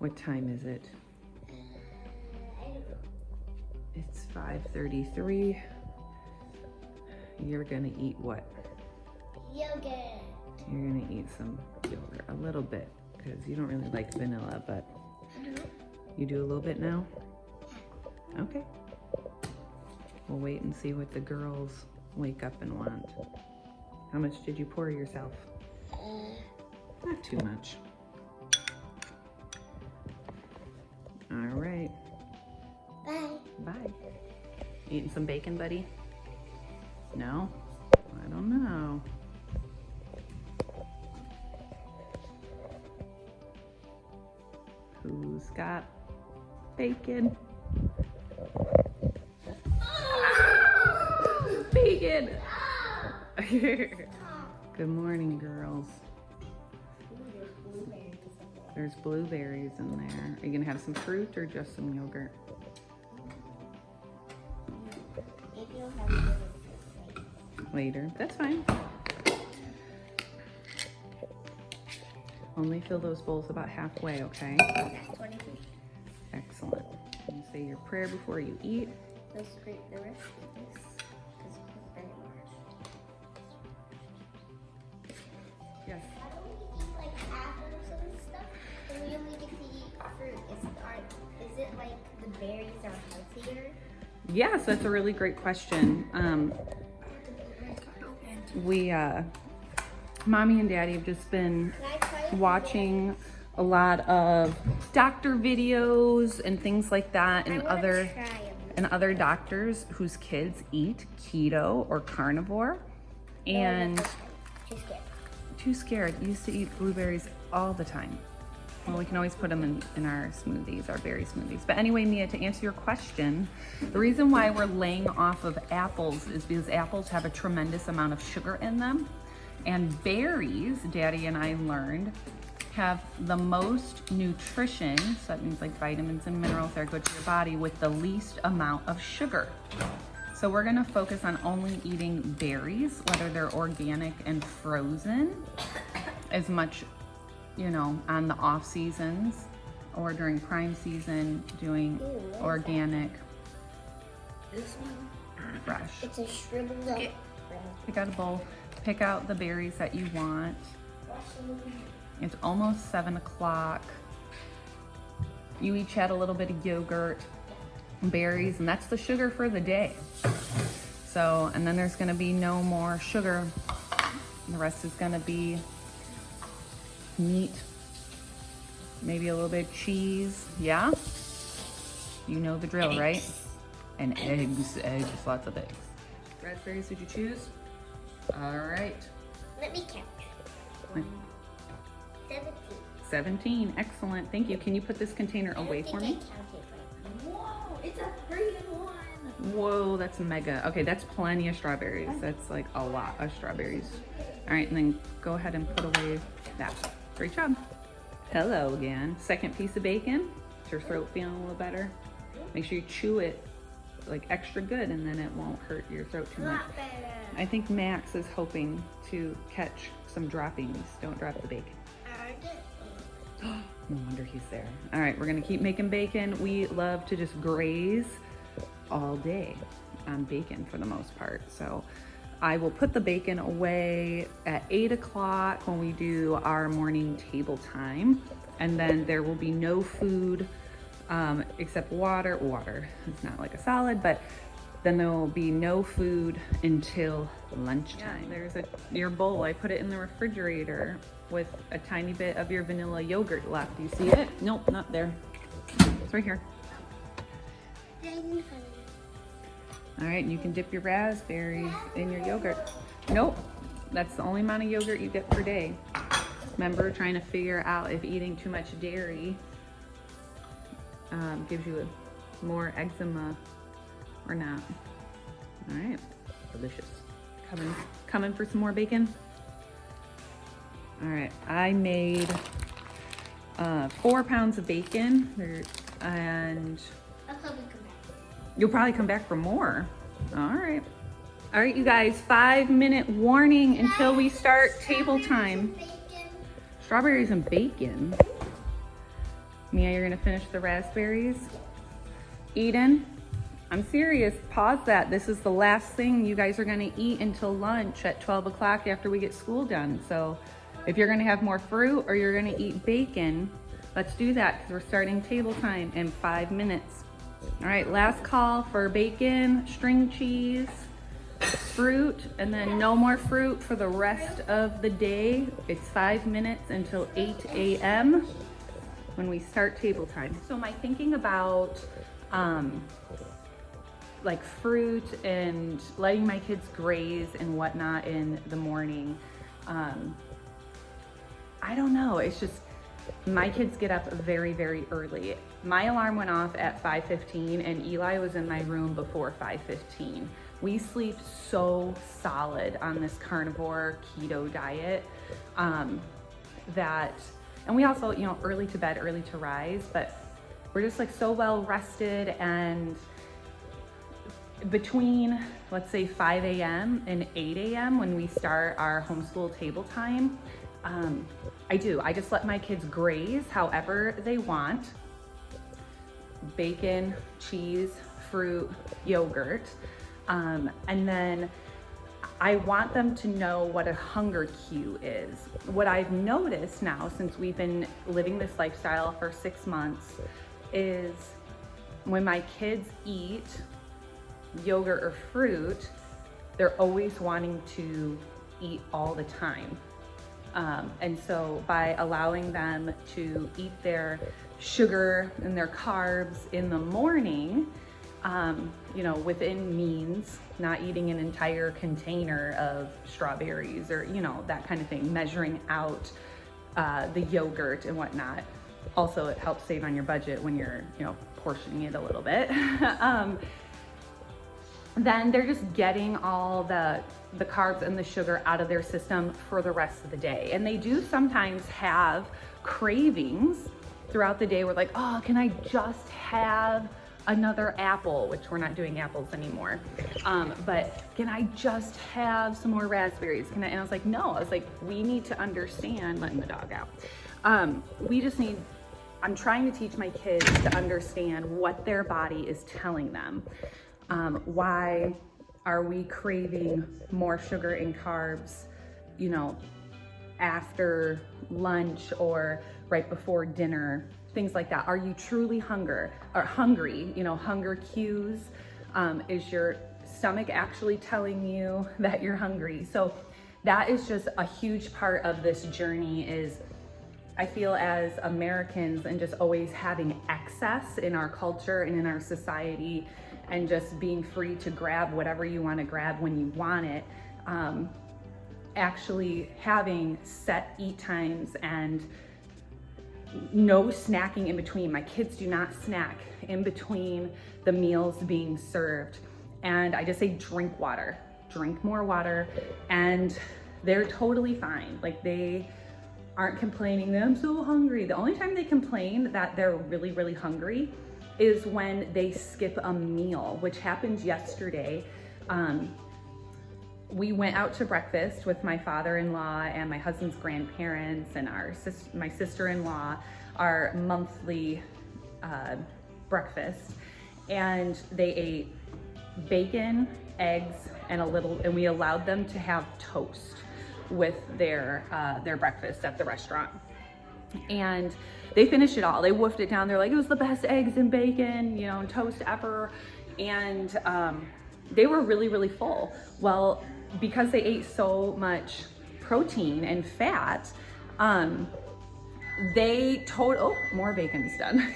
What time is it? I don't know. It's 5:33. You're gonna eat what? Yogurt. You're gonna eat some yogurt, a little bit, because you don't really like vanilla, but you do a little bit now? Okay. We'll wait and see what the girls wake up and want. How much did you pour yourself? Not too much. All right. Bye. Bye. Eating some bacon, buddy? No? I don't know. Who's got bacon? Bacon! Good morning, girls. There's blueberries in there. Are you gonna have some fruit or just some yogurt? Maybe you'll have a little bit Later. That's fine. Only fill those bowls about halfway, okay? later. 22. Excellent. You say your prayer before you eat. Let's scrape the rest of this. Because it's very large. Yes. Why don't we eat like apples and stuff? And we only get to eat fruit. Is it like the berries are healthier? Yes, that's a really great question. Mommy and Daddy have just been Can I try it? watching a lot of doctor videos and things like that, and I wanna other try 'em. and other doctors whose kids eat keto or carnivore, and Too scared. too scared. Used to eat blueberries all the time. Well, we can always put them in our smoothies, our berry smoothies. But anyway, Mia, to answer your question, the reason why we're laying off of apples is because apples have a tremendous amount of sugar in them. And berries, Daddy and I learned, have the most nutrition, so that means like vitamins and minerals that are good to your body, with the least amount of sugar. So we're gonna focus on only eating berries, whether they're organic and frozen, as much, you know, on the off seasons or during prime season, doing organic, This one? fresh. It's a shriveled up. Pick out a bowl, pick out the berries that you want. It's almost 7 o'clock. You each had a little bit of yogurt, berries, and that's the sugar for the day. So, and then there's gonna be no more sugar. The rest is gonna be meat, maybe a little bit of cheese, yeah? You know the drill, right? And eggs, lots of eggs. Raspberries, did you choose? All right. Let me count. 17. 17, excellent, thank you. Can you put this container away for me? Whoa, it's a 3-in-1. Whoa, that's mega. Okay, that's plenty of strawberries. That's like a lot of strawberries. All right, and then go ahead and put away that. Great job. Hello again. Second piece of bacon. Is your throat feeling a little better? Make sure you chew it like extra good, and then it won't hurt your throat too much. Not better. I think Max is hoping to catch some droppings. Don't drop the bacon. No wonder he's there. All right, we're gonna keep making bacon. We love to just graze all day on bacon for the most part. So I will put the bacon away at 8 o'clock when we do our morning table time. And then there will be no food except water. Water, it's not like a solid, but then there will be no food until lunchtime. Yeah, there's your bowl. I put it in the refrigerator with a tiny bit of your vanilla yogurt left. Do you see it? Nope, not there. It's right here. All right, you can dip your raspberries in your yogurt. Nope, that's the only amount of yogurt you get per day. Remember, trying to figure out if eating too much dairy gives you more eczema or not. All right, delicious. Coming for some more bacon? All right, I made 4 pounds of bacon, and I'll probably come back. you'll probably come back for more. All right. All right, you guys, 5-minute warning until we start table time. Bacon. Strawberries and bacon. Mia, you're gonna finish the raspberries? Eden, I'm serious, pause that. This is the last thing you guys are gonna eat until lunch at 12 o'clock after we get school done. So if you're gonna have more fruit or you're gonna eat bacon, let's do that because we're starting table time in 5 minutes. All right, last call for bacon, string cheese, fruit, and then no more fruit for the rest of the day. It's 5 minutes until 8 a.m. when we start table time. So my thinking about like fruit and letting my kids graze and whatnot in the morning, I don't know, it's just, my kids get up very, very early. My alarm went off at 5:15 and Eli was in my room before 5:15. We sleep so solid on this carnivore keto diet that, and we also, you know, early to bed, early to rise, but we're just like so well rested. And between, let's say 5 a.m. and 8 a.m. when we start our homeschool table time, I just let my kids graze however they want. Bacon, cheese, fruit, yogurt. And then I want them to know what a hunger cue is. What I've noticed now since we've been living this lifestyle for 6 months is when my kids eat yogurt or fruit, they're always wanting to eat all the time. And so by allowing them to eat their sugar and their carbs in the morning, you know, within means, not eating an entire container of strawberries or, you know, that kind of thing, measuring out the yogurt and whatnot. Also, it helps save on your budget when you're, you know, portioning it a little bit. Then they're just getting all the carbs and the sugar out of their system for the rest of the day. And they do sometimes have cravings throughout the day. We're like, oh, can I just have another apple, which we're not doing apples anymore. But can I just have some more raspberries? And I was like, no, I was like, we need to understand, letting the dog out. I'm trying to teach my kids to understand what their body is telling them. Why are we craving more sugar and carbs, you know, after lunch or right before dinner, things like that? Are you truly hungry? You know, hunger cues. Is your stomach actually telling you that you're hungry? So that is just a huge part of this journey. Is I feel as Americans and just always having excess in our culture and in our society, and just being free to grab whatever you want to grab when you want it, actually having set eat times and no snacking in between. My kids do not snack in between the meals being served. And I just say, drink water, drink more water. And they're totally fine. Like, they aren't complaining that I'm so hungry. The only time they complain that they're really, really hungry is when they skip a meal, which happened yesterday. We went out to breakfast with my father-in-law and my husband's grandparents and my sister-in-law, our monthly breakfast. And they ate bacon, eggs, and we allowed them to have toast with their breakfast at the restaurant. And they finished it all. They wolfed it down. They're like, it was the best eggs and bacon, you know, and toast ever. And they were really, really full. Well, because they ate so much protein and fat, more bacon's done.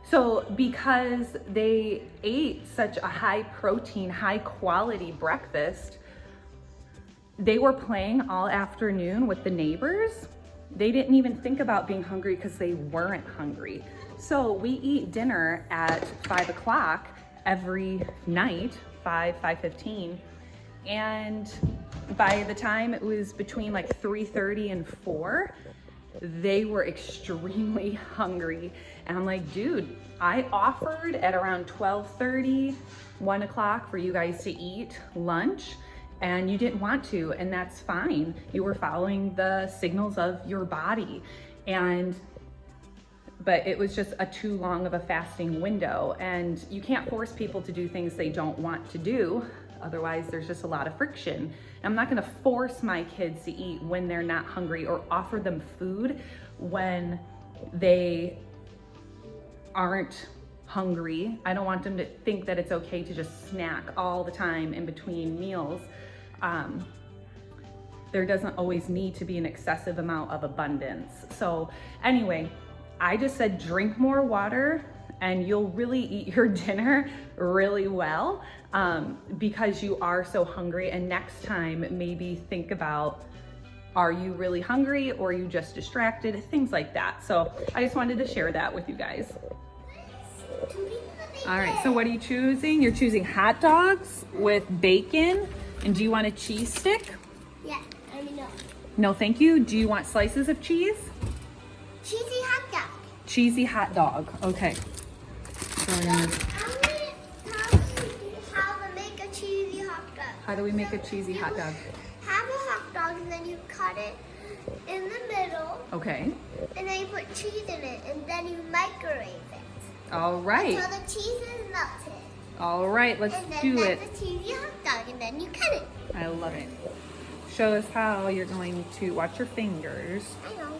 So because they ate such a high protein, high quality breakfast, they were playing all afternoon with the neighbors. They didn't even think about being hungry because they weren't hungry. So we eat dinner at 5 o'clock every night, 5:15. And by the time it was between like 3:30 and 4, they were extremely hungry. And I'm like, dude, I offered at around 12:30, 1 o'clock for you guys to eat lunch, and you didn't want to, and that's fine. You were following the signals of your body. And but it was just a too long of a fasting window, and you can't force people to do things they don't want to do. Otherwise, there's just a lot of friction. I'm not gonna force my kids to eat when they're not hungry or offer them food when they aren't hungry. I don't want them to think that it's okay to just snack all the time in between meals. There doesn't always need to be an excessive amount of abundance. So anyway, I just said drink more water and you'll really eat your dinner really well because you are so hungry. And next time, maybe think about, are you really hungry or are you just distracted? Things like that. So I just wanted to share that with you guys. All right, so what are you choosing? You're choosing hot dogs with bacon. And do you want a cheese stick? Yeah, I mean no. No, thank you. Do you want slices of cheese? Cheesy hot dog. Cheesy hot dog, okay. So we're gonna... How to make a cheesy hot dog. How do we make a cheesy hot dog? Have a hot dog and then you cut it in the middle. Okay. And then you put cheese in it and then you microwave it. All right. Until the cheese is melted. All right, let's And then do it. that's a cheesy hot dog and then you cut it. I love it. Show us how you're going to watch your fingers. I know.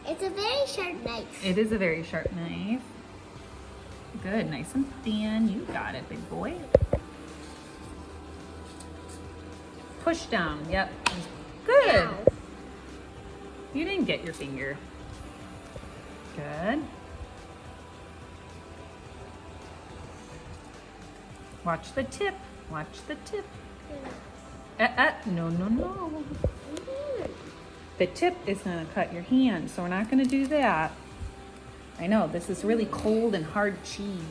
It's a very sharp knife. It is a very sharp knife. Good, nice and thin. You got it, big boy. Push down, yep. Good. Ow. You didn't get your finger. Good. Watch the tip. Watch the tip. No, no, no. The tip is gonna cut your hand, so we're not gonna do that. I know, this is really cold and hard cheese.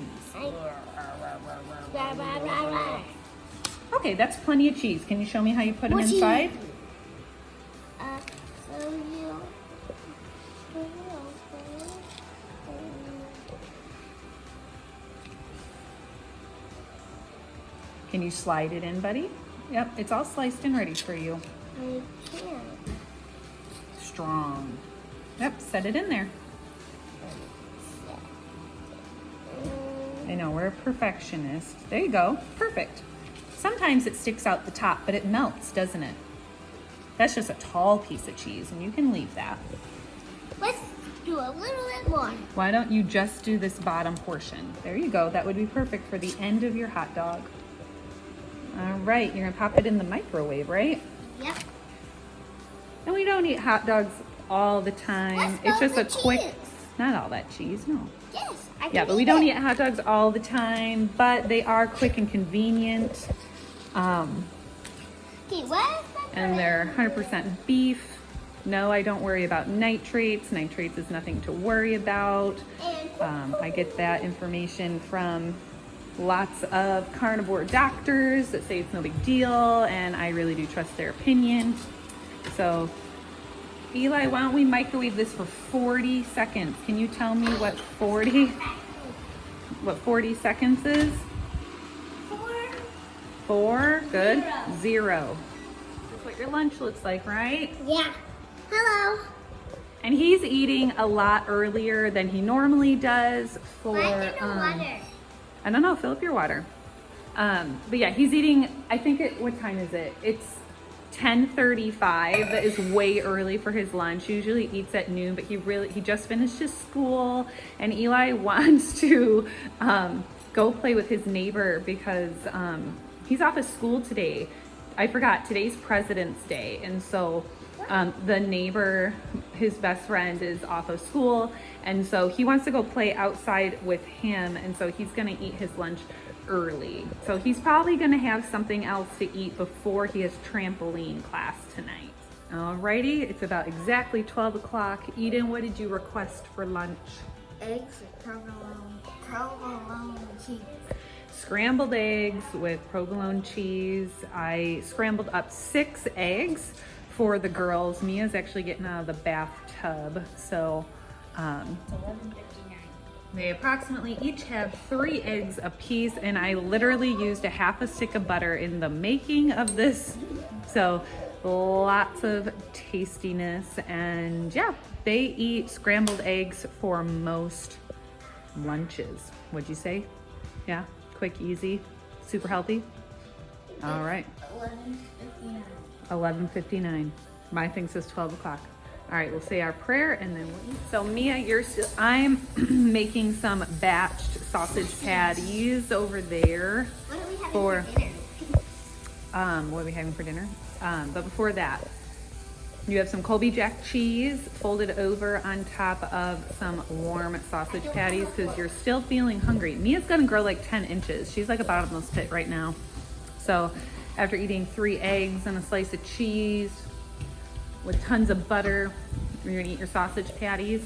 Okay, that's plenty of cheese. Can you show me how you put them inside? So you... Can you slide it in, buddy? Yep, it's all sliced and ready for you. I can't. Strong. Yep, set it in there. I know, we're a perfectionist. There you go, perfect. Sometimes it sticks out the top, but it melts, doesn't it? That's just a tall piece of cheese, and you can leave that. Let's do a little bit more. Why don't you just do this bottom portion? There you go, that would be perfect for the end of your hot dog. All right, you're gonna pop it in the microwave, right? Yep. And we don't eat hot dogs all the time. Let's It's just go a with quick, cheese. not all that cheese, no. Yes, I can Yeah, but we eat don't it. eat hot dogs all the time, but they are quick and convenient. Okay, what? And they're 100% beef. No, I don't worry about nitrates. Nitrates is nothing to worry about. And I get that information from lots of carnivore doctors that say it's no big deal, and I really do trust their opinion. So, Eli, why don't we microwave this for 40 seconds? Can you tell me what 40 seconds is? 4, good. 0. That's what your lunch looks like, right? yeah. Hello. And he's eating a lot earlier than he normally does for, Why is there no water? I don't know, fill up your water. But yeah, he's eating, I think what time is it? It's 10:35. That is way early for his lunch. He usually eats at noon, but he just finished his school, and Eli wants to go play with his neighbor because he's off of school today. I forgot, today's President's Day, and so the neighbor, his best friend, is off of school, and so he wants to go play outside with him, and so he's gonna eat his lunch early. So he's probably gonna have something else to eat before he has trampoline class tonight. Alrighty, it's about exactly 12 o'clock. Eden, what did you request for lunch? Eggs with provolone cheese. Scrambled eggs with provolone cheese. I scrambled up 6 eggs for the girls. Mia's actually getting out of the bathtub, so It's 11:59. they approximately each have 3 eggs apiece, and I literally used a half a stick of butter in the making of this. So lots of tastiness, and yeah, they eat scrambled eggs for most lunches. What'd you say? Yeah, quick, easy, super healthy. All right. 11:59. 11:59. My thing says 12 o'clock. All right, we'll say our prayer and then we'll eat. So Mia, I'm making some batched sausage patties over there. What are we having For- for dinner? What are we having for dinner? But before that, you have some Colby Jack cheese folded over on top of some warm sausage patties because you're still feeling hungry. Mia's gonna grow like 10 inches. She's like a bottomless pit right now. So after eating 3 eggs and a slice of cheese with tons of butter, you're gonna eat your sausage patties.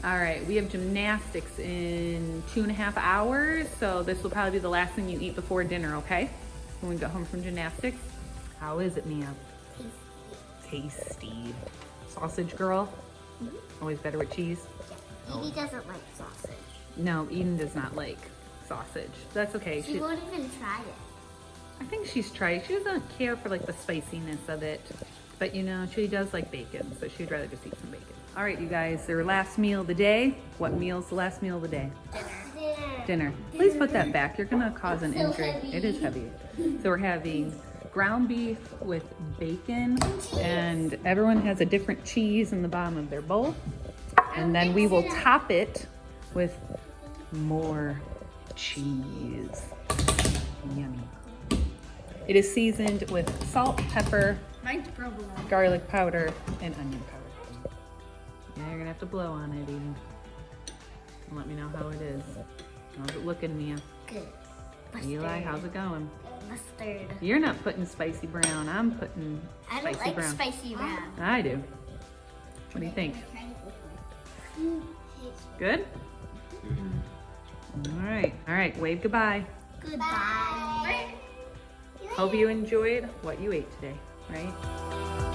All right, we have gymnastics in 2.5 hours. So this will probably be the last thing you eat before dinner, okay? When we get home from gymnastics. How is it, Mia? Tasty. Sausage girl? Always better with cheese? Evie doesn't like sausage. No, Eden does not like sausage. That's okay. She won't even try it. I think she's tried. She doesn't care for like the spiciness of it. But you know, she does like bacon, so she'd rather just eat some bacon. All right, you guys, their last meal of the day. What meal's the last meal of the day? Dinner. Please put that back. You're gonna cause an injury. heavy. It is heavy. So we're having ground beef with bacon, and everyone has a different cheese in the bottom of their bowl. And then we will top it with more cheese. Yummy. It is seasoned with salt, pepper, Mine's provolone. garlic powder, and onion powder. Yeah, you're gonna have to blow on it, Eden. And let me know how it is. How's it looking, Mia? Good. Mustard. Eli, how's it going? Mustard. You're not putting spicy brown. I'm putting I don't spicy like brown. spicy brown. I do. What do you think? Good? All right. All right. Wave goodbye. Goodbye. Hope you enjoyed what you ate today, right?